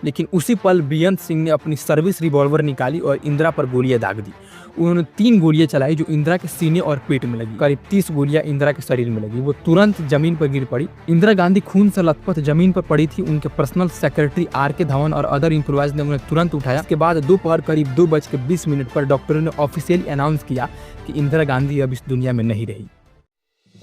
लेकिन उसी पल बेअंत सिंह ने अपनी सर्विस रिवॉल्वर निकाली और इंदिरा पर गोलियां दाग दी। उन्होंने 3 गोलियां चलाई जो इंदिरा के सीने और पेट में लगी। करीब 30 गोलियां इंदिरा के शरीर में लगी। वो तुरंत जमीन पर गिर पड़ी। इंदिरा गांधी खून से लथपथ जमीन पर पड़ी थी। उनके पर्सनल सेक्रेटरी आर.के. धवन और अदर एम्प्लॉयज ने उन्हें तुरंत उठाया। इसके बाद दोपहर करीब 2:20 पर डॉक्टरों ने ऑफिशियली अनाउंस किया कि इंदिरा गांधी अब इस दुनिया में नहीं रही।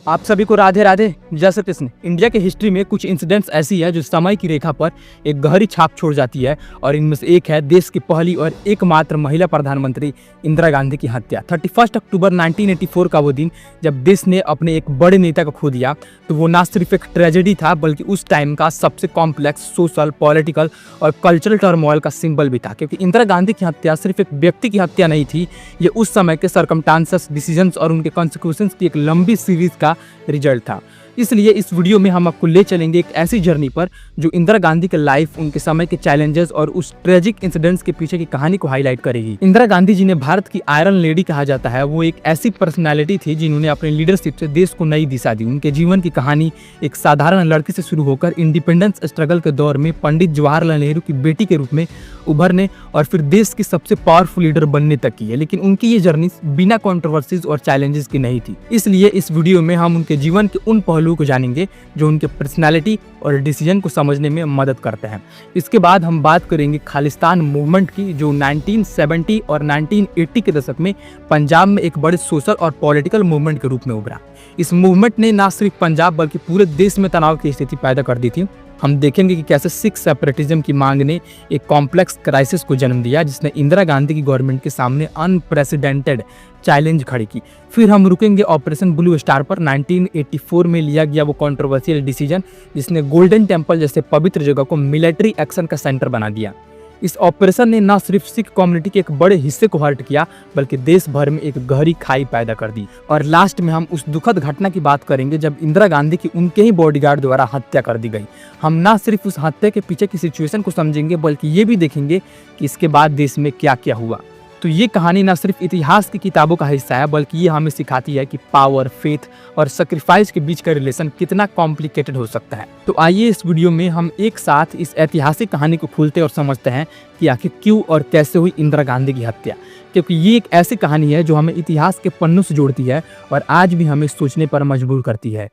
आप सभी को राधे राधे, जय श्री कृष्ण। इंडिया के हिस्ट्री में कुछ इंसिडेंट्स ऐसी है जो समय की रेखा पर एक गहरी छाप छोड़ जाती है और इनमें से एक है देश की पहली और एकमात्र महिला प्रधानमंत्री इंदिरा गांधी की हत्या। 31 अक्टूबर 1984 का वो दिन जब देश ने अपने एक बड़े नेता को खो दिया, तो वो ना सिर्फ एक ट्रेजेडी था बल्कि उस टाइम का सबसे कॉम्प्लेक्स सोशल, पॉलिटिकल और कल्चरल टर्मोइल का सिंबल भी था। क्योंकि इंदिरा गांधी की हत्या सिर्फ एक व्यक्ति की हत्या नहीं थी, ये उस समय के सर्कमस्टांसेस, डिसीजंस और उनके कॉन्सिक्वेंसेस की एक लंबी सीरीज का रिजल्ट था। इसलिए इस वीडियो में हम आपको ले चलेंगे एक ऐसी जर्नी पर जो इंदिरा गांधी के लाइफ, उनके समय के चैलेंजेस और उस ट्रेजिक इंसिडेंट्स के पीछे की कहानी को हाईलाइट करेगी। इंदिरा गांधी जिन्हें भारत की आयरन लेडी कहा जाता है, वो एक ऐसी पर्सनालिटी थी जिन्होंने अपनी लीडरशिप से देश को नई दिशा दी। उनके जीवन की कहानी एक साधारण लड़की से शुरू होकर इंडिपेंडेंस स्ट्रगल के दौर में पंडित जवाहरलाल नेहरू की बेटी के रूप में उभरने और फिर देश की सबसे पावरफुल लीडर बनने तक की है। लेकिन उनकी ये जर्नी बिना कंट्रोवर्सीज और चैलेंजेस की नहीं थी। इसलिए इस वीडियो में हम उनके जीवन के उन पहलुओं को जानेंगे जो उनके पर्सनालिटी और डिसीजन को समझने में मदद करते हैं। इसके बाद हम बात करेंगे खालिस्तान मूवमेंट की, जो 1970 और 1980 के दशक में पंजाब में एक बड़े सोशल और पॉलिटिकल मूवमेंट के रूप में उभरा। इस मूवमेंट ने न सिर्फ पंजाब बल्कि पूरे देश में तनाव की स्थिति पैदा कर दी थी। हम देखेंगे कि कैसे सिख सेपरेटिज्म की मांग ने एक कॉम्प्लेक्स क्राइसिस को जन्म दिया, जिसने इंदिरा गांधी की गवर्नमेंट के सामने अनप्रेसिडेंटेड चैलेंज खड़ी की। फिर हम रुकेंगे ऑपरेशन ब्लू स्टार पर। 1984 में लिया गया वो कंट्रोवर्शियल डिसीजन जिसने गोल्डन टेम्पल जैसे पवित्र जगह को मिलिट्री एक्शन का सेंटर बना दिया। इस ऑपरेशन ने न सिर्फ सिख कम्युनिटी के एक बड़े हिस्से को हर्ट किया बल्कि देश भर में एक गहरी खाई पैदा कर दी। और लास्ट में हम उस दुखद घटना की बात करेंगे जब इंदिरा गांधी की उनके ही बॉडीगार्ड द्वारा हत्या कर दी गई। हम न सिर्फ उस हत्या के पीछे की सिचुएशन को समझेंगे बल्कि ये भी देखेंगे कि इसके बाद देश में क्या क्या हुआ। तो ये कहानी ना सिर्फ इतिहास की किताबों का हिस्सा है बल्कि ये हमें सिखाती है कि पावर, फेथ और सैक्रिफाइस के बीच का रिलेशन कितना कॉम्प्लिकेटेड हो सकता है। तो आइए इस वीडियो में हम एक साथ इस ऐतिहासिक कहानी को खोलते और समझते हैं कि आखिर क्यों और कैसे हुई इंदिरा गांधी की हत्या। क्योंकि ये एक ऐसी कहानी है जो हमें इतिहास के पन्नों से जोड़ती है और आज भी हमें सोचने पर मजबूर करती है।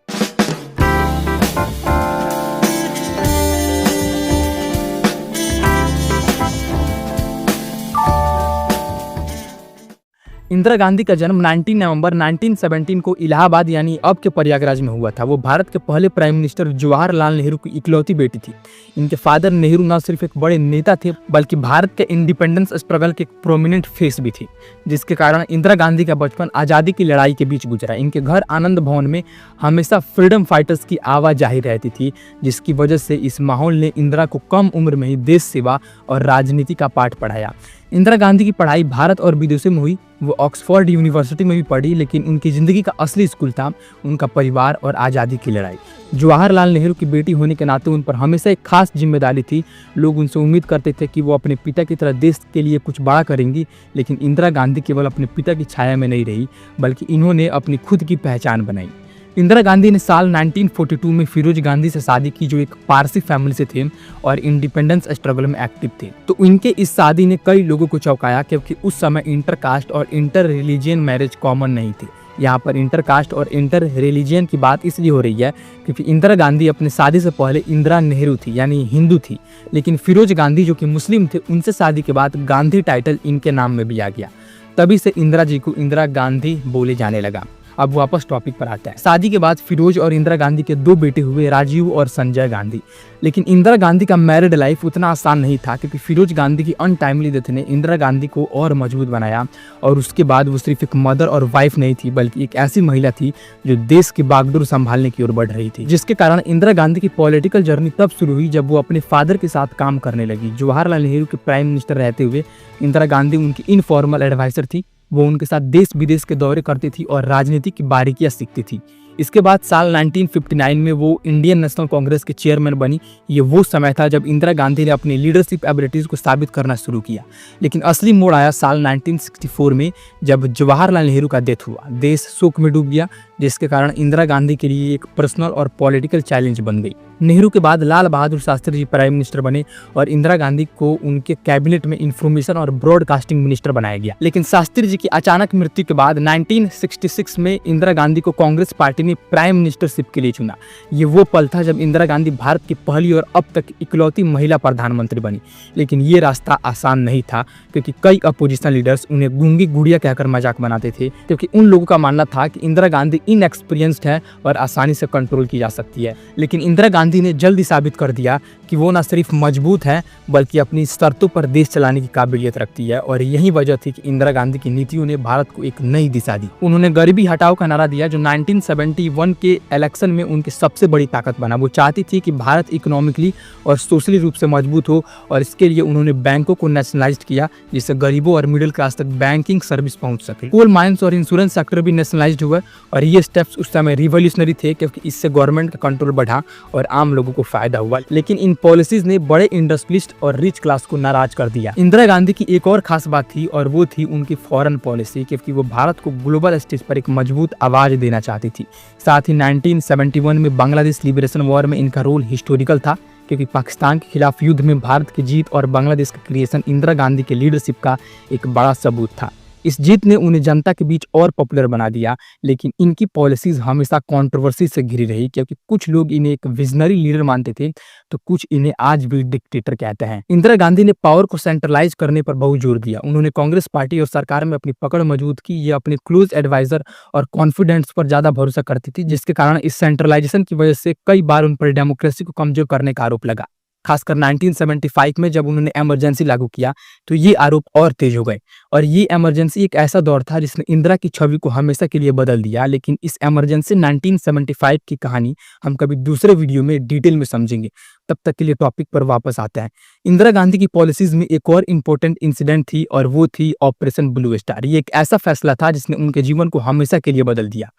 इंदिरा गांधी का जन्म 19 नवंबर 1917 को इलाहाबाद यानी अब के प्रयागराज में हुआ था। वो भारत के पहले प्राइम मिनिस्टर जवाहरलाल नेहरू की इकलौती बेटी थी। इनके फादर नेहरू न सिर्फ एक बड़े नेता थे बल्कि भारत के इंडिपेंडेंस स्ट्रगल के एक प्रोमिनेंट फेस भी थी, जिसके कारण इंदिरा गांधी का बचपन आज़ादी की लड़ाई के बीच गुजरा। इनके घर आनंद भवन में हमेशा फ्रीडम फाइटर्स की आवाज़ जाहिर रहती थी, जिसकी वजह से इस माहौल ने इंदिरा को कम उम्र में ही देश सेवा और राजनीति का पाठ पढ़ाया। इंदिरा गांधी की पढ़ाई भारत और विदेशों में हुई। वो ऑक्सफोर्ड यूनिवर्सिटी में भी पढ़ी, लेकिन उनकी ज़िंदगी का असली स्कूल था उनका परिवार और आज़ादी की लड़ाई। जवाहरलाल नेहरू की बेटी होने के नाते उन पर हमेशा एक खास जिम्मेदारी थी। लोग उनसे उम्मीद करते थे कि वो अपने पिता की तरह देश के लिए कुछ बड़ा करेंगी, लेकिन इंदिरा गांधी केवल अपने पिता की छाया में नहीं रही बल्कि इन्होंने अपनी खुद की पहचान बनाई। इंदिरा गांधी ने साल 1942 में फिरोज गांधी से शादी की, जो एक पारसी फैमिली से थे और इंडिपेंडेंस स्ट्रगल में एक्टिव थे। तो इनके इस शादी ने कई लोगों को चौंकाया क्योंकि उस समय इंटरकास्ट और इंटर रिलीजियन मैरिज कॉमन नहीं थी। यहाँ पर इंटरकास्ट और इंटर रिलीजियन की बात इसलिए हो रही है क्योंकि इंदिरा गांधी अपने शादी से पहले इंदिरा नेहरू थी यानी हिंदू थी, लेकिन फिरोज गांधी जो कि मुस्लिम थे, उनसे शादी के बाद गांधी टाइटल इनके नाम में भी आ गया। तभी से इंदिरा जी को इंदिरा गांधी बोले जाने लगा। अब वापस टॉपिक पर आता है। शादी के बाद फिरोज और इंदिरा गांधी के 2 बेटे हुए, राजीव और संजय गांधी। लेकिन इंदिरा गांधी का मैरिड लाइफ उतना आसान नहीं था क्योंकि फिरोज गांधी की अनटाइमली डेथ ने इंदिरा गांधी को और मजबूत बनाया। और उसके बाद वो सिर्फ एक मदर और वाइफ नहीं थी बल्कि एक ऐसी महिला थी जो देश की बागडोर संभालने की ओर बढ़ रही थी, जिसके कारण इंदिरा गांधी की पॉलिटिकल जर्नी तब शुरू हुई जब वो अपने फादर के साथ काम करने लगी। जवाहरलाल नेहरू के प्राइम मिनिस्टर रहते हुए इंदिरा गांधी उनकी इनफॉर्मल एडवाइजर थी। वो उनके साथ देश विदेश के दौरे करती थी और राजनीति की बारीकियां सीखती थी। इसके बाद साल 1959 में वो इंडियन नेशनल कांग्रेस के चेयरमैन बनी। ये वो समय था जब इंदिरा गांधी ने अपनी लीडरशिप एबिलिटीज़ को साबित करना शुरू किया। लेकिन असली मोड़ आया साल 1964 में जब जवाहरलाल नेहरू का डेथ हुआ। देश शोक में डूब गया जिसके कारण इंदिरा गांधी के लिए एक पर्सनल और पॉलिटिकल चैलेंज बन गई। नेहरू के बाद लाल बहादुर शास्त्री जी प्राइम मिनिस्टर बने और इंदिरा गांधी को उनके कैबिनेट में इंफॉर्मेशन और ब्रॉडकास्टिंग मिनिस्टर बनाया गया। लेकिन शास्त्री जी की अचानक मृत्यु के बाद 1966 में इंदिरा गांधी को कांग्रेस पार्टी ने प्राइम मिनिस्टरशिप के लिए चुना। ये वो पल था जब इंदिरा गांधी भारत की पहली और अब तक इकलौती महिला प्रधानमंत्री बनी। लेकिन ये रास्ता आसान नहीं था, क्योंकि कई अपोजिशन लीडर्स उन्हें गूंगी गुड़िया कहकर मजाक बनाते थे, क्योंकि उन लोगों का मानना था कि इंदिरा गांधी इनएक्सपीरियंस्ड है और आसानी से कंट्रोल की जा सकती है। लेकिन इंदिरा गांधी ने जल्दी साबित कर दिया कि वो न सिर्फ मजबूत है बल्कि अपनी शर्तों पर देश चलाने की काबिलियत रखती है। और यही वजह थी कि इंदिरा गांधी की नीतियों ने भारत को एक नई दिशा दी। उन्होंने गरीबी हटाओ का नारा दिया, जो 1971 के इलेक्शन में उनकी सबसे बड़ी ताकत बना। वो चाहती थी कि भारत इकोनॉमिकली और सोशली रूप से मजबूत हो, और इसके लिए उन्होंने बैंकों को नेशनलाइज्ड किया, जिससे गरीबों और मिडिल क्लास तक बैंकिंग सर्विस पहुंच सके। कोल माइंस और इंश्योरेंस सेक्टर भी नेशनलाइज्ड हुआ, और ये स्टेप्स उस समय रिवॉल्यूशनरी थे, क्योंकि इससे गवर्नमेंट का कंट्रोल बढ़ा और आम लोगों को फायदा हुआ। लेकिन इन पॉलिसीज ने बड़े इंडस्ट्रियलिस्ट और रिच क्लास को नाराज कर दिया। इंदिरा गांधी की एक और खास बात थी, और वो थी उनकी फॉरेन पॉलिसी, क्योंकि वो भारत को ग्लोबल स्टेज पर एक मजबूत आवाज देना चाहती थी। साथ ही 1971 में बांग्लादेश लिबरेशन वॉर में इनका रोल हिस्टोरिकल था, क्योंकि पाकिस्तान के खिलाफ युद्ध में भारत की जीत और बांग्लादेश का क्रिएशन इंदिरा गांधी के लीडरशिप का एक बड़ा सबूत था। इस जीत ने उन्हें जनता के बीच और पॉपुलर बना दिया। लेकिन इनकी पॉलिसीज हमेशा कंट्रोवर्सी से घिरी रही, क्योंकि कुछ लोग इन्हें एक विजनरी लीडर मानते थे, तो कुछ इन्हें आज भी डिक्टेटर कहते हैं। इंदिरा गांधी ने पावर को सेंट्रलाइज करने पर बहुत जोर दिया। उन्होंने कांग्रेस पार्टी और सरकार में अपनी पकड़ मजबूत की। ये अपने क्लोज एडवाइजर और कॉन्फिडेंट्स पर ज्यादा भरोसा करती थी, जिसके कारण इस सेंट्रलाइजेशन की वजह से कई बार उन पर डेमोक्रेसी को कमजोर करने का आरोप लगा। खासकर 1975 में जब उन्होंने इमरजेंसी लागू किया, तो ये आरोप और तेज हो गए। और ये इमरजेंसी एक ऐसा दौर था जिसने इंदिरा की छवि को हमेशा के लिए बदल दिया। लेकिन इस इमरजेंसी 1975 की कहानी हम कभी दूसरे वीडियो में डिटेल में समझेंगे। तब तक के लिए टॉपिक पर वापस आते हैं। इंदिरा गांधी की पॉलिसीज में एक और इम्पोर्टेंट इंसिडेंट थी, और वो थी ऑपरेशन ब्लू स्टार। ये एक ऐसा फैसला था जिसने उनके जीवन को हमेशा के लिए बदल दिया,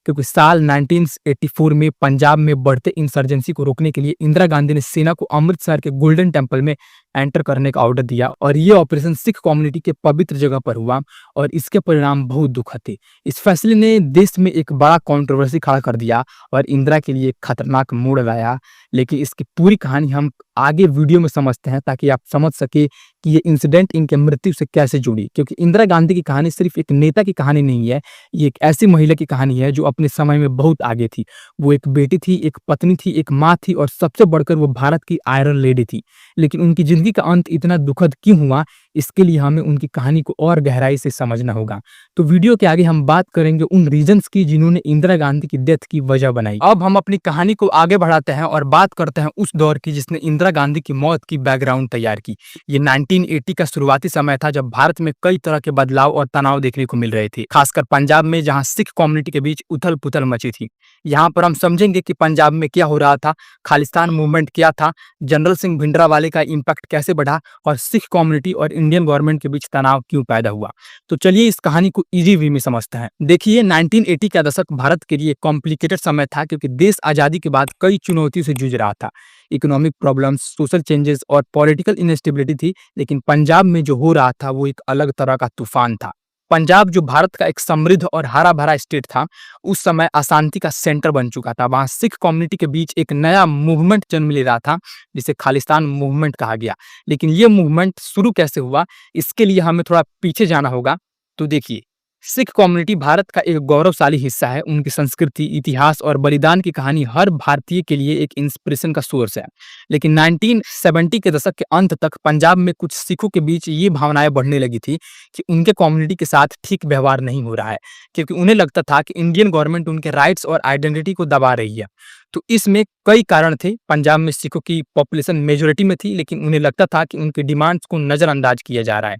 क्योंकि साल 1984 में पंजाब में बढ़ते इंसर्जेंसी को रोकने के लिए इंदिरा गांधी ने सेना को अमृतसर के गोल्डन टेम्पल में एंटर करने का ऑर्डर दिया। और ये ऑपरेशन सिख कम्युनिटी के पवित्र जगह पर हुआ, और इसके परिणाम बहुत दुखद थे। इस फैसले ने देश में एक बड़ा कंट्रोवर्सी खड़ा कर दिया और इंदिरा के लिए एक खतरनाक मोड़ लाया। लेकिन इसकी पूरी कहानी हम आगे वीडियो में समझते हैं, ताकि आप समझ सके कि ये इंसिडेंट इनके मृत्यु से कैसे जुड़ी। क्योंकि इंदिरा गांधी की कहानी सिर्फ एक नेता की कहानी नहीं है, ये एक ऐसी महिला की कहानी है जो अपने समय में बहुत आगे थी। वो एक बेटी थी, एक पत्नी थी, एक माँ थी, और सबसे बढ़कर वो भारत की आयरन लेडी थी। लेकिन उनकी जिंदगी का अंत इतना दुखद क्यों हुआ, इसके लिए हमें उनकी कहानी को और गहराई से समझना होगा। तो वीडियो के आगे हम बात करेंगे उन रीजंस की जिन्होंने इंदिरा गांधी की डेथ की वजह बनाई। अब हम अपनी कहानी को आगे बढ़ाते हैं और बात करते हैं उस दौर की जिसने इंदिरा गांधी की मौत की बैकग्राउंड तैयार की। ये 1980 का शुरुआती समय था, जब भारत में कई तरह के बदलाव और तनाव देखने को मिल रहे थे, खासकर पंजाब में, जहां सिख कम्युनिटी के बीच उथल पुथल मची थी। यहाँ पर हम समझेंगे कि पंजाब में क्या हो रहा था, खालिस्तान मूवमेंट क्या था, जनरल सिंह भिंडरावाले का इम्पैक्ट कैसे बढ़ा, और सिख कम्युनिटी और इंडियन गवर्नमेंट के बीच तनाव क्यों पैदा हुआ। तो चलिए इस कहानी को इजी वे में समझते हैं। देखिए, 1980 का दशक भारत के लिए कॉम्प्लिकेटेड समय था, क्योंकि देश आजादी के बाद कई चुनौतियों से जूझ रहा था। इकोनॉमिक प्रॉब्लम्स, सोशल चेंजेस और पॉलिटिकल इनस्टेबिलिटी थी। लेकिन पंजाब में जो हो रहा था वो एक अलग तरह का तूफान था। पंजाब, जो भारत का एक समृद्ध और हरा भरा स्टेट था, उस समय अशांति का सेंटर बन चुका था। वहां सिख कम्युनिटी के बीच एक नया मूवमेंट जन्म ले रहा था, जिसे खालिस्तान मूवमेंट कहा गया। लेकिन ये मूवमेंट शुरू कैसे हुआ, इसके लिए हमें थोड़ा पीछे जाना होगा। तो देखिए, सिख कम्युनिटी भारत का एक गौरवशाली हिस्सा है। उनकी संस्कृति, इतिहास और बलिदान की कहानी हर भारतीय के लिए एक इंस्पिरेशन का सोर्स है। लेकिन 1970 के दशक के अंत तक पंजाब में कुछ सिखों के बीच ये भावनाएं बढ़ने लगी थी कि उनके कम्युनिटी के साथ ठीक व्यवहार नहीं हो रहा है, क्योंकि उन्हें लगता था कि इंडियन गवर्नमेंट उनके राइट्स और आइडेंटिटी को दबा रही है। तो इसमें कई कारण थे। पंजाब में सिखों की पॉपुलेशन मेजोरिटी में थी, लेकिन उन्हें लगता था कि उनकी डिमांड्स को नजरअंदाज किया जा रहा है।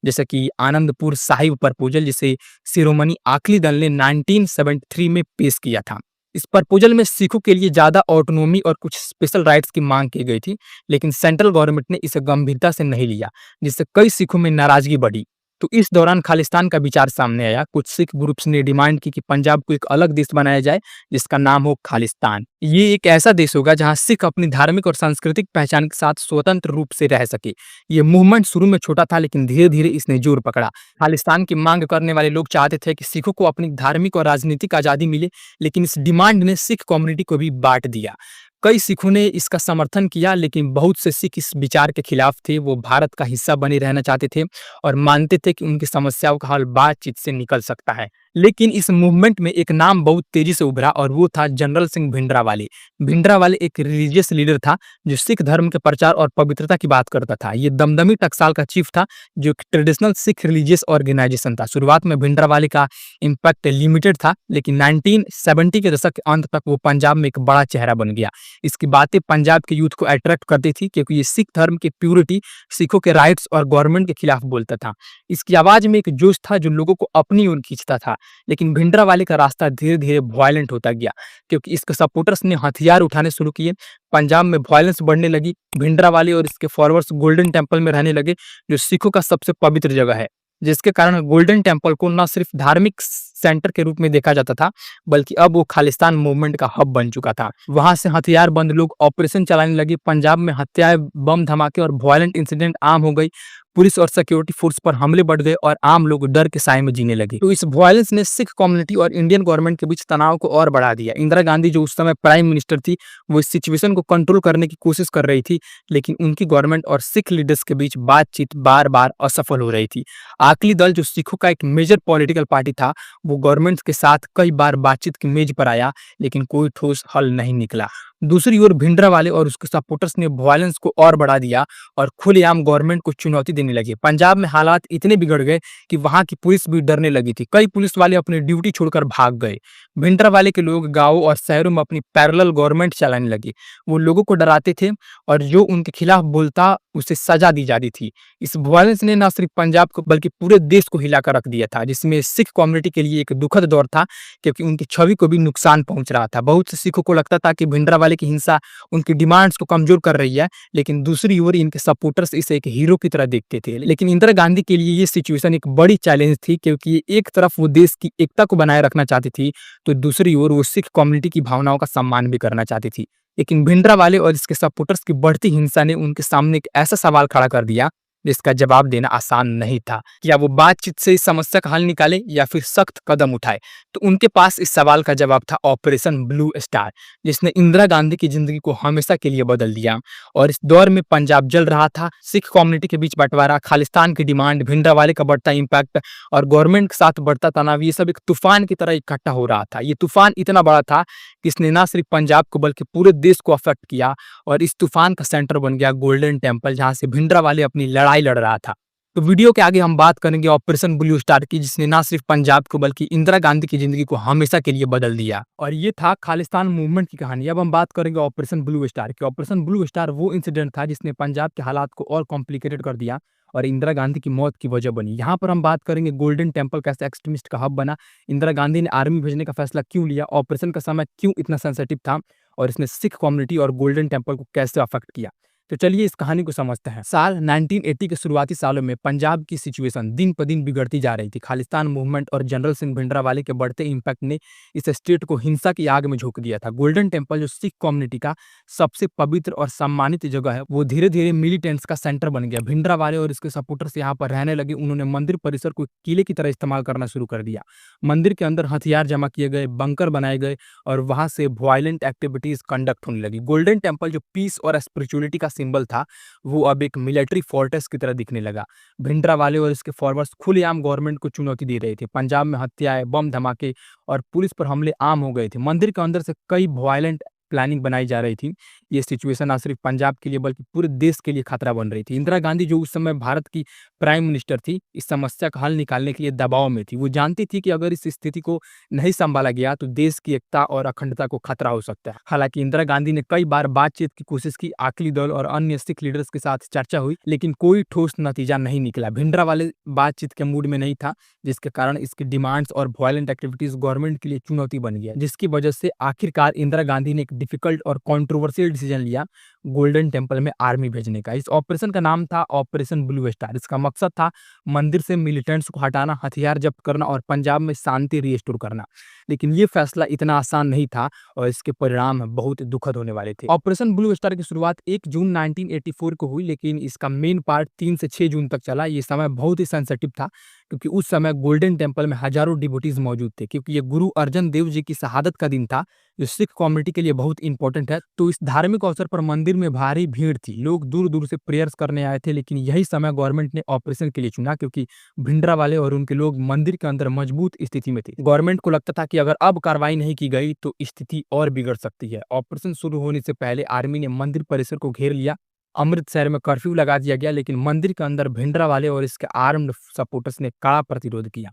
जैसे कि आनंदपुर साहिब प्रपोजल, जिसे शिरोमणि अकाली दल ने 1973 में पेश किया था। इस प्रपोजल में सिखों के लिए ज्यादा ऑटोनॉमी और कुछ स्पेशल राइट्स की मांग की गई थी, लेकिन सेंट्रल गवर्नमेंट ने इसे गंभीरता से नहीं लिया, जिससे कई सिखों में नाराजगी बढ़ी। तो इस दौरान खालिस्तान का विचार सामने आया। कुछ सिख ग्रुप्स ने डिमांड की कि पंजाब को एक अलग देश बनाया जाए जिसका नाम हो खालिस्तान। ये एक ऐसा देश होगा जहां सिख अपनी धार्मिक और सांस्कृतिक पहचान के साथ स्वतंत्र रूप से रह सके। ये मूवमेंट शुरू में छोटा था, लेकिन धीरे धीरे इसने जोर पकड़ा। खालिस्तान की मांग करने वाले लोग चाहते थे कि सिखों को अपनी धार्मिक और राजनीतिक आजादी मिले, लेकिन इस डिमांड ने सिख कम्युनिटी को भी बांट दिया। कई सिखों ने इसका समर्थन किया, लेकिन बहुत से सिख इस विचार के खिलाफ थे। वो भारत का हिस्सा बने रहना चाहते थे और मानते थे कि उनकी समस्याओं का हल बातचीत से निकल सकता है। लेकिन इस मूवमेंट में एक नाम बहुत तेजी से उभरा और वो था जनरल सिंह भिंडरावाले। भिंडरावाले एक रिलीजियस लीडर था जो सिख धर्म के प्रचार और पवित्रता की बात करता था। ये दमदमी टकसाल का चीफ था, जो एक ट्रेडिशनल सिख रिलीजियस ऑर्गेनाइजेशन था। शुरुआत में भिंडरावाले का इम्पैक्ट लिमिटेड था, लेकिन 1970 के दशक के अंत तक वो पंजाब में एक बड़ा चेहरा बन गया। इसकी बातें पंजाब के यूथ को अट्रैक्ट करती थी, क्योंकि ये सिख धर्म की प्यूरिटी, सिखों के राइट्स और गवर्नमेंट के खिलाफ बोलता था। इसकी आवाज में एक जोश था जो लोगों को अपनी ओर खींचता था। लेकिन भिंडरावाले का रास्ता धीरे धीरे वायलेंट होता गया, क्योंकि इसके सपोर्टर्स ने हथियार उठाने शुरू किए। पंजाब में वायलेंस बढ़ने लगी। भिंडरावाले और इसके फॉलोअर्स गोल्डन टेम्पल में रहने लगे, जो सिखों का सबसे पवित्र जगह है, जिसके कारण गोल्डन टेम्पल को न सिर्फ धार्मिक सेंटर के रूप में देखा जाता था, बल्कि अब वो खालिस्तान मूवमेंट का हब बन चुका था। वहां से हथियारबंद लोग ऑपरेशन चलाने लगे। पंजाब में हत्याएं, बम धमाके और वायलेंट इंसिडेंट आम हो गई। पुलिस और सिक्योरिटी फोर्स पर हमले बढ़ गए और आम लोग डर के साए में जीने लगे। तो इस वायलेंस ने सिख कम्युनिटी और इंडियन गवर्नमेंट के बीच तनाव को और बढ़ा दिया। इंदिरा गांधी, जो उस समय प्राइम मिनिस्टर थी, वो इस सिचुएशन को कंट्रोल करने की कोशिश कर रही थी, लेकिन उनकी गवर्नमेंट और सिख लीडर्स के बीच बातचीत बार बार असफल हो रही थी। अकाली दल, जो सिखों का एक मेजर पॉलिटिकल पार्टी था, वो गवर्नमेंट के साथ कई बार बातचीत की मेज पर आया, लेकिन कोई ठोस हल नहीं निकला। दूसरी ओर भिंडरावाले और उसके सपोर्टर्स ने वायलेंस को और बढ़ा दिया और खुलेआम गवर्नमेंट को चुनौती देने लगे। पंजाब में हालात इतने बिगड़ गए कि वहां की पुलिस भी डरने लगी थी। कई पुलिस वाले अपनी ड्यूटी छोड़कर भाग गए। भिंडरावाले के लोग गांवों और शहरों में अपनी पैरेलल गवर्नमेंट चलाने लगे। वो लोगों को डराते थे और जो उनके खिलाफ बोलता उसे सजा दी जाती थी। इस वायलेंस ने न सिर्फ पंजाब को बल्कि पूरे देश को हिलाकर रख दिया था, जिसमें सिख कम्युनिटी के लिए एक दुखद दौर था, क्योंकि उनकी छवि को भी नुकसान पहुंच रहा था। बहुत से सिखों को लगता था कि भिंडरावाले की हिंसा उनकी डिमांड्स को कमजोर कर रही है, लेकिन दूसरी ओर इनके सपोर्टर्स इसे एक हीरो की तरह देखते थे। लेकिन इंदिरा गांधी के लिए ये सिचुएशन एक बड़ी चैलेंज थी, क्योंकि एक तरफ वो देश की एकता को बनाए रखना चाहती थी, तो दूसरी ओर वो सिख कम्युनिटी की भावनाओं का सम्मान भी करना चाहती थी। लेकिन भिंडरावाले और इसके सपोर्टर्स की बढ़ती हिंसा ने उनके सामने एक ऐसा सवाल खड़ा कर दिया जिसका जवाब देना आसान नहीं था। क्या वो बातचीत से इस समस्या का हल निकाले या फिर सख्त कदम उठाए? तो उनके पास इस सवाल का जवाब था ऑपरेशन ब्लू स्टार, जिसने इंदिरा गांधी की जिंदगी को हमेशा के लिए बदल दिया। और इस दौर में पंजाब जल रहा था। सिख कम्युनिटी के बीच बंटवारा, खालिस्तान की डिमांड, भिंडरावाले का बढ़ता इम्पैक्ट और गवर्नमेंट के साथ बढ़ता तनाव, ये सब एक तूफान की तरह इकट्ठा हो रहा था। ये तूफान इतना बड़ा था कि इसने न सिर्फ पंजाब को बल्कि पूरे देश को अफेक्ट किया, और इस तूफान का सेंटर बन गया गोल्डन टेम्पल, जहां से भिंडरावाले अपनी लड़ाई लड़ रहा था। तो वीडियो के आगे हम बात करेंगे ऑपरेशन ब्लू स्टार की, जिसने ना सिर्फ पंजाब को बल्कि इंदिरा गांधी की जिंदगी को हमेशा के लिए बदल दिया। और ये था खालिस्तान मूवमेंट की कहानी। अब हम बात करेंगे ऑपरेशन ब्लू स्टार की। ऑपरेशन ब्लू स्टार वो इंसिडेंट था जिसने पंजाब के हालात को और कॉम्प्लिकेटेड कर दिया और इंदिरा गांधी की मौत की वजह बनी। यहाँ पर हम बात करेंगे गोल्डन टेम्पल कैसे एक्सट्रीमिस्ट का हब बना, इंदिरा गांधी ने आर्मी भेजने का फैसला क्यों लिया, ऑपरेशन का समय क्यों इतना सेंसिटिव था, और इसने सिख कम्युनिटी और गोल्डन टेम्पल को कैसे अफेक्ट किया। तो चलिए इस कहानी को समझते हैं। साल 1980 के शुरुआती सालों में पंजाब की सिचुएशन दिन पर दिन बिगड़ती जा रही थी। खालिस्तान मूवमेंट और जनरल सिंह भिंडरावाले के बढ़ते इम्पैक्ट ने इस स्टेट को हिंसा की आग में झोंक दिया था। गोल्डन टेम्पल, जो सिख कम्युनिटी का सबसे पवित्र और सम्मानित जगह है, वो धीरे धीरे मिलिटेंट्स का सेंटर बन गया। भिंडरावाले और इसके सपोर्टर्स यहाँ पर रहने लगे। उन्होंने मंदिर परिसर को किले की तरह इस्तेमाल करना शुरू कर दिया। मंदिर के अंदर हथियार जमा किए गए, बंकर बनाए गए और वहां से वायलेंट एक्टिविटीज कंडक्ट होने लगी। गोल्डन टेम्पल, जो पीस और स्पिरिचुअलिटी का सिंबल था, वो अब एक मिलिट्री फोर्ट्रेस की तरह दिखने लगा। भिंडरावाले और इसके फॉलोअर्स खुलेआम गवर्नमेंट को चुनौती दे रहे थे। पंजाब में हत्याएं, बम धमाके और पुलिस पर हमले आम हो गए थे। मंदिर के अंदर से कई वायलेंट प्लानिंग बनाई जा रही थी। ये सिचुएशन ना सिर्फ पंजाब के लिए बल्कि पूरे देश के लिए खतरा बन रही थी। इंदिरा गांधी, जो उस समय भारत की प्राइम मिनिस्टर थी, इस समस्या का हल निकालने के लिए दबाव में थी। वो जानती थी कि अगर इस स्थिति को नहीं संभाला गया तो देश की एकता और अखंडता को खतरा हो सकता है। हालांकि इंदिरा गांधी ने कई बार बातचीत की कोशिश की, अकाली दल और अन्य सिख लीडर्स के साथ चर्चा हुई, लेकिन कोई ठोस नतीजा नहीं निकला। भिंडरावाले बातचीत के मूड में नहीं था, जिसके कारण इसकी डिमांड्स और वायलेंट एक्टिविटीज गवर्नमेंट के लिए चुनौती बन गया, जिसकी वजह से आखिरकार इंदिरा गांधी ने एक डिफिकल्ट और कंट्रोवर्शियल डिसीजन लिया। गोल्डन टेम्पल में आर्मी भेजने का। इस ऑपरेशन का नाम था ऑपरेशन ब्लू स्टार। इसका मकसद था मंदिर से मिलिटेंट्स को हटाना, हथियार जब्त करना और पंजाब में शांति रीस्टोर करना। लेकिन ये फैसला इतना आसान नहीं था और इसके परिणाम बहुत दुखद होने वाले थे। ऑपरेशन ब्लू स्टार की शुरुआत 1 जून 1984 को हुई, लेकिन इसका मेन पार्ट 3 से 6 जून तक चला। ये समय बहुत ही सेंसिटिव था क्योंकि उस समय गोल्डन टेम्पल में हजारों डिवोटीज मौजूद थे, क्योंकि ये गुरु अर्जन देव जी की शहादत का दिन था, जो सिख कम्युनिटी के लिए बहुत इंपॉर्टेंट है। तो इस धार्मिक अवसर पर मंदिर में भारी भीड़ थी, लोग दूर दूर से प्रेयर्स करने आए थे। लेकिन यही समय गवर्नमेंट ने ऑपरेशन के लिए चुना, क्योंकि भिंडरा वाले और उनके लोग मंदिर के अंदर मजबूत स्थिति में थे। गवर्नमेंट को लगता था कि अगर अब कार्रवाई नहीं की गई तो स्थिति और बिगड़ सकती है। ऑपरेशन शुरू होने से पहले आर्मी ने मंदिर परिसर को घेर लिया, अमृतसर में कर्फ्यू लगा दिया गया। लेकिन मंदिर के अंदर भिंडरा वाले और इसके आर्म्ड सपोर्टर्स ने कड़ा प्रतिरोध किया,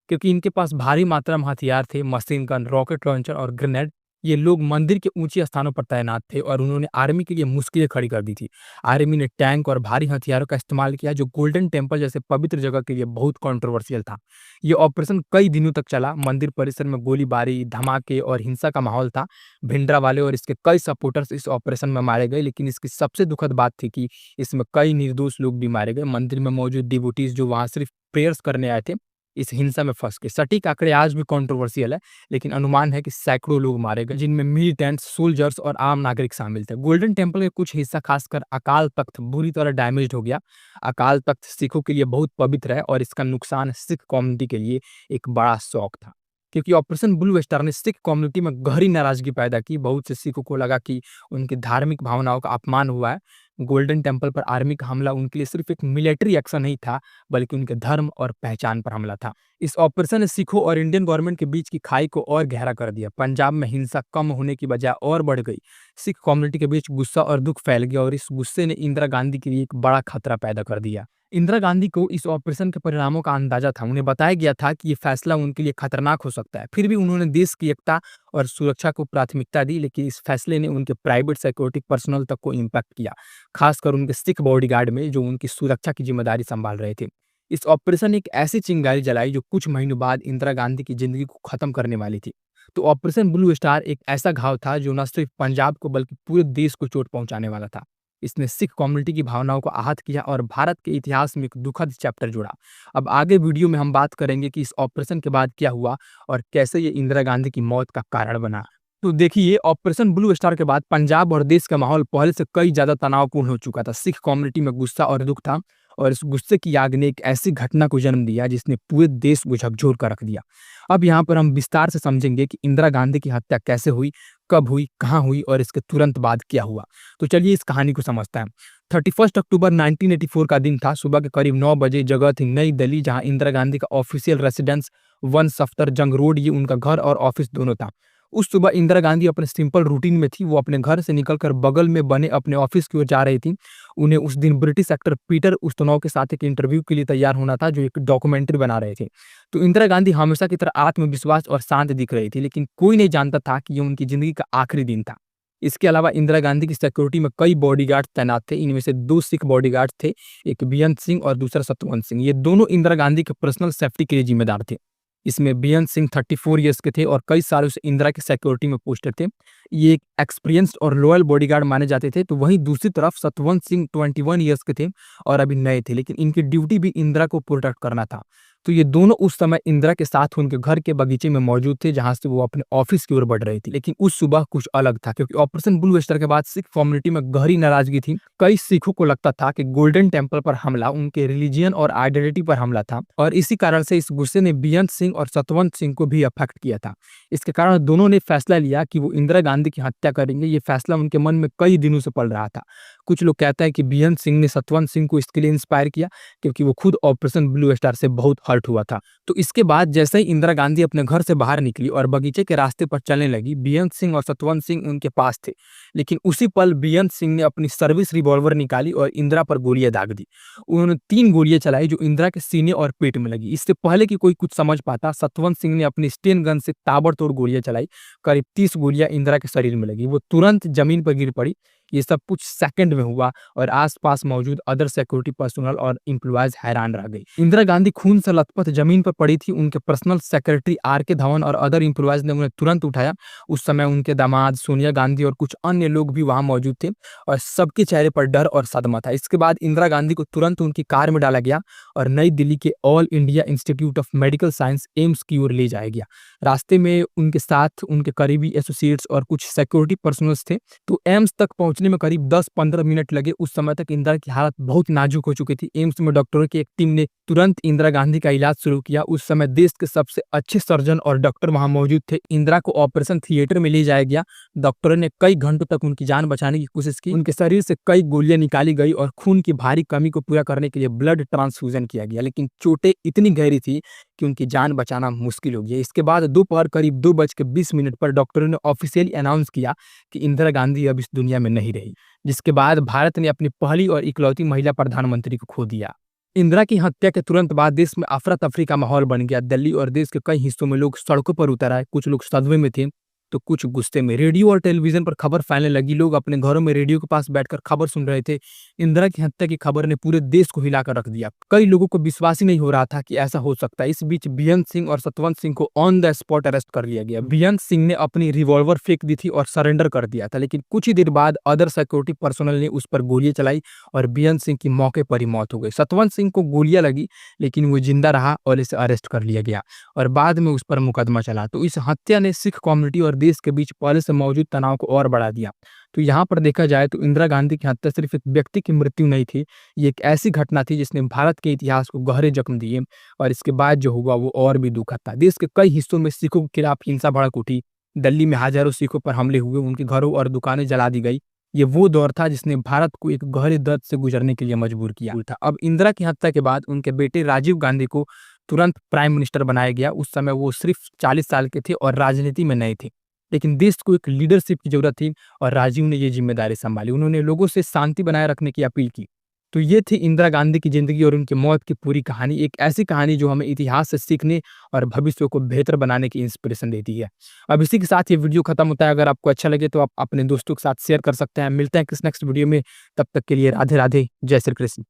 क्योंकि इनके पास भारी मात्रा में हथियार थे, मशीन गन, रॉकेट लॉन्चर और ग्रेनेड। ये लोग मंदिर के ऊंचे स्थानों पर तैनात थे और उन्होंने आर्मी के लिए मुश्किलें खड़ी कर दी थी। आर्मी ने टैंक और भारी हथियारों का इस्तेमाल किया, जो गोल्डन टेम्पल जैसे पवित्र जगह के लिए बहुत कंट्रोवर्शियल था। ये ऑपरेशन कई दिनों तक चला। मंदिर परिसर में गोलीबारी, धमाके और हिंसा का माहौल था। भिंडरा वाले और इसके कई सपोर्टर्स इस ऑपरेशन में मारे गए, लेकिन इसकी सबसे दुखद बात थी कि इसमें कई निर्दोष लोग भी मारे गए। मंदिर में मौजूद डिवोटीज जो वहां सिर्फ प्रेयर्स करने आए थे, इस हिंसा में फंस गए। सटीक आंकड़े आज भी कंट्रोवर्शियल है, लेकिन अनुमान है कि सैकड़ों लोग मारे गए, जिनमें मिलिटेंट्स, सोल्जर्स और आम नागरिक शामिल थे। गोल्डन टेम्पल के कुछ हिस्सा, खासकर अकाल तख्त, बुरी तरह डैमेज हो गया। अकाल तख्त सिखों के लिए बहुत पवित्र है और इसका नुकसान सिख कम्युनिटी के लिए एक बड़ा शौक था, क्योंकि ऑपरेशन ब्लू स्टार ने सिख कम्युनिटी में गहरी नाराजगी पैदा की। बहुत से सिखों को लगा कि उनकी धार्मिक भावनाओं का अपमान हुआ है। गोल्डन टेम्पल पर आर्मी का हमला उनके लिए सिर्फ एक मिलिट्री एक्शन नहीं था, बल्कि उनके धर्म और पहचान पर हमला था। इस ऑपरेशन ने सिखों और इंडियन गवर्नमेंट के बीच की खाई को और गहरा कर दिया। पंजाब में हिंसा कम होने की बजाय और बढ़ गई। सिख कम्युनिटी के बीच गुस्सा और दुख फैल गया और इस गुस्से ने इंदिरा गांधी के लिए एक बड़ा खतरा पैदा कर दिया। इंदिरा गांधी को इस ऑपरेशन के परिणामों का अंदाजा था। उन्हें बताया गया था कि ये फैसला उनके लिए खतरनाक हो सकता है। फिर भी उन्होंने देश की एकता और सुरक्षा को प्राथमिकता दी। लेकिन इस फैसले ने उनके प्राइवेट सिक्योरिटी पर्सनल तक को इम्पैक्ट किया, खासकर उनके सिख बॉडीगार्ड में, जो उनकी सुरक्षा की जिम्मेदारी संभाल रहे थे। इस ऑपरेशन ने एक ऐसी चिंगारी जलाई जो कुछ महीनों बाद इंदिरा गांधी की जिंदगी को खत्म करने वाली थी। तो ऑपरेशन ब्लू स्टार एक ऐसा घाव था जो न सिर्फ पंजाब को बल्कि पूरे देश को चोट पहुंचाने वाला था। इसने सिख कम्युनिटी की भावनाओं को आहत किया और भारत के इतिहास में एक दुखद चैप्टर जोड़ा। अब आगे वीडियो में हम बात करेंगे कि इस ऑपरेशन के बाद क्या हुआ और कैसे ये इंदिरा गांधी की मौत का कारण बना। तो देखिए, ऑपरेशन ब्लू स्टार के बाद पंजाब और देश का माहौल पहले से कई ज्यादा तनावपूर्ण हो चुका था। सिख कम्युनिटी में गुस्सा और दुख था और इस गुस्से की आग ने एक ऐसी घटना को जन्म दिया जिसने पूरे देश को झकझोर कर रख दिया। अब यहाँ पर हम विस्तार से समझेंगे कि इंदिरा गांधी की हत्या कैसे हुई, कब हुई, कहाँ हुई और इसके तुरंत बाद क्या हुआ। तो चलिए इस कहानी को समझते हैं। 31 अक्टूबर 1984 का दिन था। सुबह के करीब 9 बजे। जगह थी नई दिल्ली, जहाँ इंदिरा गांधी का ऑफिशियल रेसिडेंस 1 सफदरजंग रोड, ये उनका घर और ऑफिस दोनों था। उस सुबह इंदिरा गांधी अपने सिंपल रूटीन में थी। वो अपने घर से निकलकर बगल में बने अपने ऑफिस की ओर जा रही थी। उन्हें उस दिन ब्रिटिश एक्टर पीटर उस्तनोव के साथ एक इंटरव्यू के लिए तैयार होना था, जो एक डॉक्यूमेंट्री बना रहे थे। तो इंदिरा गांधी हमेशा की तरह आत्मविश्वास और शांत दिख रही थी, लेकिन कोई नहीं जानता था कि ये उनकी जिंदगी का आखिरी दिन था। इसके अलावा इंदिरा गांधी की सिक्योरिटी में कई बॉडीगार्ड तैनात थे। इनमें से 2 सिख बॉडीगार्ड थे, एक बेअंत सिंह और दूसरा सतवंत सिंह। ये दोनों इंदिरा गांधी के पर्सनल सेफ्टी के लिए जिम्मेदार थे। इसमें बेअंत सिंह 34 ईयर्स के थे और कई सालों से इंदिरा की सिक्योरिटी में पोस्टेड थे। ये एक एक्सपीरियंस्ड और लॉयल बॉडीगार्ड माने जाते थे। तो वहीं दूसरी तरफ सतवंत सिंह 21 ईयर्स के थे और अभी नए थे, लेकिन इनकी ड्यूटी भी इंदिरा को प्रोटेक्ट करना था। तो ये दोनों उस समय इंदिरा के साथ उनके घर के बगीचे में मौजूद थे, जहां से वो अपने ऑफिस की ओर बढ़ रही थी। लेकिन उस सुबह कुछ अलग था, क्योंकि ऑपरेशन ब्लू स्टार के बाद सिख कम्युनिटी में गहरी नाराजगी थी। कई सिखों को लगता था कि गोल्डन टेम्पल पर हमला उनके रिलीजियन और आइडेंटिटी पर हमला था और इसी कारण से इस गुस्से ने बेअंत सिंह और सतवंत सिंह को भी अफेक्ट किया था। इसके कारण दोनों ने फैसला लिया कि वो इंदिरा गांधी की हत्या करेंगे। ये फैसला उनके मन में कई दिनों से पल रहा था। कुछ लोग कहते हैं कि बेअंत सिंह ने सतवंत सिंह को इसके लिए इंस्पायर किया, क्योंकि वो खुद ऑपरेशन ब्लू स्टार से बहुत हर्ट हुआ था। तो इसके बाद जैसे ही इंदिरा गांधी अपने घर से बाहर निकली और बगीचे के रास्ते पर चलने लगी, बेअंत सिंह और सतवंत सिंह उनके पास थे। लेकिन उसी पल बेअंत सिंह ने अपनी सर्विस रिवॉल्वर निकाली और इंदिरा पर गोलियां दाग दी। उन्होंने 3 गोलियां चलाई, जो इंदिरा के सीने और पेट में लगी। इससे पहले कि कोई कुछ समझ पाता, सतवंत सिंह ने अपनी स्टेन गन से ताबड़तोड़ गोलियां चलाई। करीब 30 गोलियां इंदिरा के शरीर में लगी। वो तुरंत जमीन पर गिर पड़ी। ये सब कुछ सेकंड में हुआ और आसपास मौजूद अदर सिक्योरिटी पर्सनल और एम्प्लॉयज हैरान रह गई। इंदिरा गांधी खून से लथपथ जमीन पर पड़ी थी। उनके पर्सनल सेक्रेटरी आर के धवन और अदर एम्प्लॉयज ने उन्हें तुरंत उठाया। उस समय उनके दामाद सोनिया गांधी और कुछ अन्य लोग भी वहां मौजूद थे और सबके चेहरे पर डर और सदमा था। इसके बाद इंदिरा गांधी को तुरंत उनकी कार में डाला गया और नई दिल्ली के all India institute of medical science AIIMS की ओर ले जाया गया। रास्ते में उनके साथ उनके करीबी एसोसिएट्स और कुछ सिक्योरिटी पर्सनल्स थे। तो एम्स तक पहुंचने में करीब 10-15 मिनट लगे। उस समय तक इंदिरा की हालत बहुत नाजुक हो चुकी थी। एम्स में डॉक्टरों की एक टीम ने तुरंत इंदिरा गांधी का इलाज शुरू किया। उस समय देश के सबसे अच्छे सर्जन और डॉक्टर वहां मौजूद थे। इंदिरा को ऑपरेशन थिएटर में ले जाया गया। डॉक्टरों ने कई घंटों तक उनकी जान बचाने की कोशिश की। उनके शरीर से कई गोलियां निकाली गई और खून की भारी कमी को पूरा करने के लिए ब्लड ट्रांसफ्यूजन किया गया, लेकिन चोटें इतनी गहरी थी कि उनकी जान बचाना मुश्किल हो गया। इसके बाद दोपहर करीब 2:20 पर डॉक्टरों ने ऑफिशियली अनाउंस किया कि इंदिरा गांधी अब इस दुनिया में नहीं रही, जिसके बाद भारत ने अपनी पहली और इकलौती महिला प्रधानमंत्री को खो दिया। इंदिरा की हत्या के तुरंत बाद देश में अफरा तफरी का माहौल बन गया। दिल्ली और देश के कई हिस्सों में लोग सड़कों पर उतर आए। कुछ लोग सदमे में थे तो कुछ गुस्से में। रेडियो और टेलीविजन पर खबर फैलने लगी। लोग अपने घरों में रेडियो के पास बैठकर खबर सुन रहे थे। इंदिरा की हत्या की खबर ने पूरे देश को हिलाकर रख दिया। कई लोगों को विश्वास ही नहीं हो रहा था कि ऐसा हो सकता है। इस बीच बेअंत सिंह और सतवंत सिंह को ऑन द स्पॉट अरेस्ट कर लिया गया। बेअंत सिंह ने अपनी रिवॉल्वर फेंक दी थी और सरेंडर कर दिया था, लेकिन कुछ ही देर बाद अदर सिक्योरिटी पर्सनल ने उस पर गोलियां चलाई और बेअंत सिंह की मौके पर ही मौत हो गई। सतवंत सिंह को गोलियां लगी लेकिन वो जिंदा रहा और इसे अरेस्ट कर लिया गया और बाद में उस पर मुकदमा चला। तो इस हत्या ने सिख कम्युनिटी और देश के बीच पहले से मौजूद तनाव को और बढ़ा दिया। तो यहाँ पर देखा जाए तो इंदिरा गांधी की हत्या सिर्फ एक व्यक्ति की मृत्यु नहीं थी, ये एक ऐसी घटना थी जिसने भारत के इतिहास को गहरे जख्म दिए और इसके बाद जो हुआ वो और भी दुखद था। देश के कई हिस्सों में सिखों के खिलाफ हिंसा भड़क उठी। दिल्ली में हजारों सिखों पर हमले हुए, उनके घरों और दुकानें जला दी गई। ये वो दौर था जिसने भारत को एक गहरे दर्द से गुजरने के लिए मजबूर किया था। अब इंदिरा की हत्या के बाद उनके बेटे राजीव गांधी को तुरंत प्राइम मिनिस्टर बनाया गया। उस समय वो सिर्फ 40 साल के थे और राजनीति में नए थे, लेकिन देश को एक लीडरशिप की जरूरत थी और राजीव ने ये जिम्मेदारी संभाली। उन्होंने लोगों से शांति बनाए रखने की अपील की। तो ये थी इंदिरा गांधी की जिंदगी और उनकी मौत की पूरी कहानी। एक ऐसी कहानी जो हमें इतिहास से सीखने और भविष्य को बेहतर बनाने की इंस्पिरेशन देती है। अब इसी के साथ ये वीडियो खत्म होता है। अगर आपको अच्छा लगे तो आप अपने दोस्तों के साथ शेयर कर सकते हैं। मिलते हैं किस नेक्स्ट वीडियो में, तब तक के लिए राधे राधे, जय श्री कृष्ण।